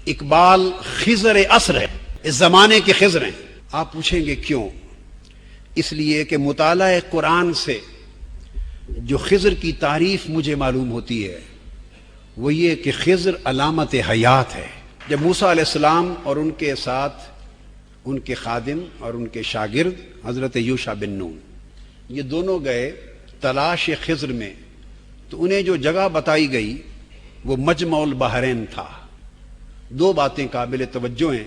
اقبال خضر عصر ہے، اس زمانے کے خضر ہیں۔ آپ پوچھیں گے کیوں؟ اس لیے کہ مطالعہ قرآن سے جو خضر کی تعریف مجھے معلوم ہوتی ہے وہ یہ کہ خضر علامت حیات ہے۔ جب موسیٰ علیہ السلام اور ان کے ساتھ ان کے خادم اور ان کے شاگرد حضرت یوشع بن نون یہ دونوں گئے تلاش خضر میں، تو انہیں جو جگہ بتائی گئی وہ مجمع البحرین تھا۔ دو باتیں قابل توجہ ہیں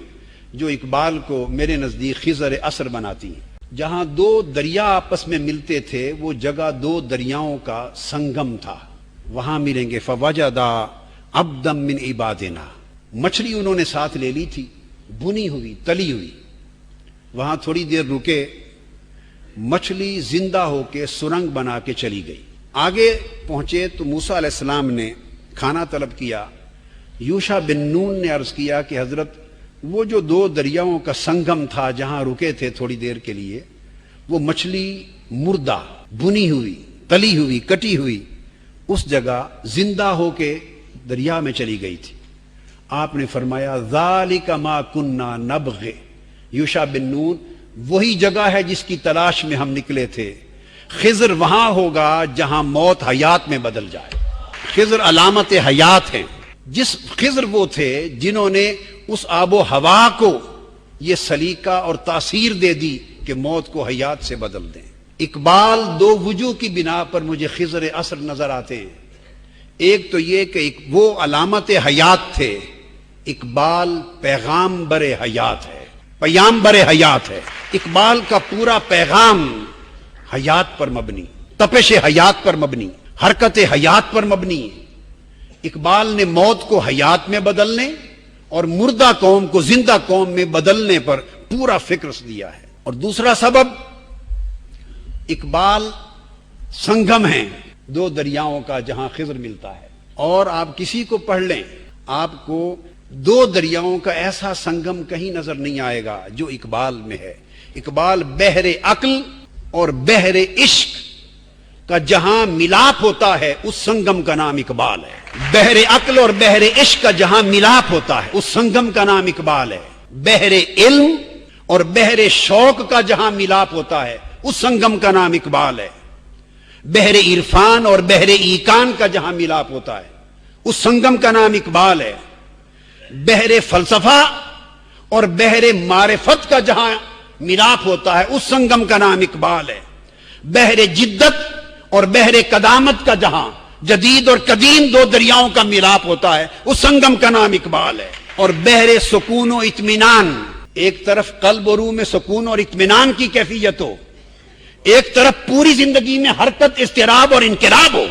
جو اقبال کو میرے نزدیک خضر عصر بناتی ہیں۔ جہاں دو دریا آپس میں ملتے تھے وہ جگہ دو دریاؤں کا سنگم تھا، وہاں ملیں گے۔ فوجدا عبدا من عبادنا، مچھلی انہوں نے ساتھ لے لی تھی، بنی ہوئی تلی ہوئی، وہاں تھوڑی دیر رکے، مچھلی زندہ ہو کے سرنگ بنا کے چلی گئی۔ آگے پہنچے تو موسیٰ علیہ السلام نے کھانا طلب کیا، یوشع بن نون نے عرض کیا کہ حضرت وہ جو دو دریاؤں کا سنگم تھا جہاں رکے تھے تھوڑی دیر کے لیے، وہ مچھلی مردہ بنی ہوئی تلی ہوئی کٹی ہوئی اس جگہ زندہ ہو کے دریا میں چلی گئی تھی۔ آپ نے فرمایا ذالک ما کننا نبغ، یوشع بن نون وہی جگہ ہے جس کی تلاش میں ہم نکلے تھے۔ خضر وہاں ہوگا جہاں موت حیات میں بدل جائے۔ خضر علامت حیات ہیں۔ جس خضر وہ تھے جنہوں نے اس آب و ہوا کو یہ سلیقہ اور تاثیر دے دی کہ موت کو حیات سے بدل دیں۔ اقبال دو وجوہ کی بنا پر مجھے خضر عصر نظر آتے ہیں۔ ایک تو یہ کہ وہ علامت حیات تھے، اقبال پیغام بر حیات ہے، پیام بر حیات ہے۔ اقبال کا پورا پیغام حیات پر مبنی، تپش حیات پر مبنی، حرکت حیات پر مبنی ہے۔ اقبال نے موت کو حیات میں بدلنے اور مردہ قوم کو زندہ قوم میں بدلنے پر پورا فکر دیا ہے۔ اور دوسرا سبب، اقبال سنگم ہیں دو دریاؤں کا جہاں خضر ملتا ہے۔ اور آپ کسی کو پڑھ لیں، آپ کو دو دریاؤں کا ایسا سنگم کہیں نظر نہیں آئے گا جو اقبال میں ہے۔ اقبال بحر عقل اور بحر عشق کا جہاں ملاپ ہوتا ہے اس سنگم کا نام اقبال ہے۔ بحر عقل اور بحر عشق کا جہاں ملاپ ہوتا ہے اس سنگم کا نام اقبال ہے۔ بحر علم اور بحر شوق کا جہاں ملاپ ہوتا ہے اس سنگم کا نام اقبال ہے۔ بحر عرفان اور بحر ایقان کا جہاں ملاپ ہوتا ہے اس سنگم کا نام اقبال ہے۔ بحر فلسفہ اور بحر معرفت کا جہاں ملاپ ہوتا ہے اس سنگم کا نام اقبال ہے۔ بحر جدت اور بحر قدامت کا جہاں جدید اور قدیم دو دریاؤں کا ملاپ ہوتا ہے اس سنگم کا نام اقبال ہے۔ اور بحر سکون و اطمینان، ایک طرف قلب و روح میں سکون اور اطمینان کی کیفیت ہو، ایک طرف پوری زندگی میں حرکت اضطراب اور انقلاب ہو،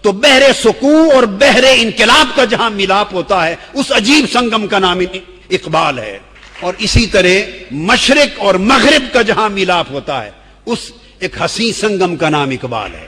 تو بحر سکون اور بحر انقلاب کا جہاں ملاپ ہوتا ہے اس عجیب سنگم کا نام اقبال ہے۔ اور اسی طرح مشرق اور مغرب کا جہاں ملاپ ہوتا ہے اس ایک حسین سنگم کا نام اقبال ہے۔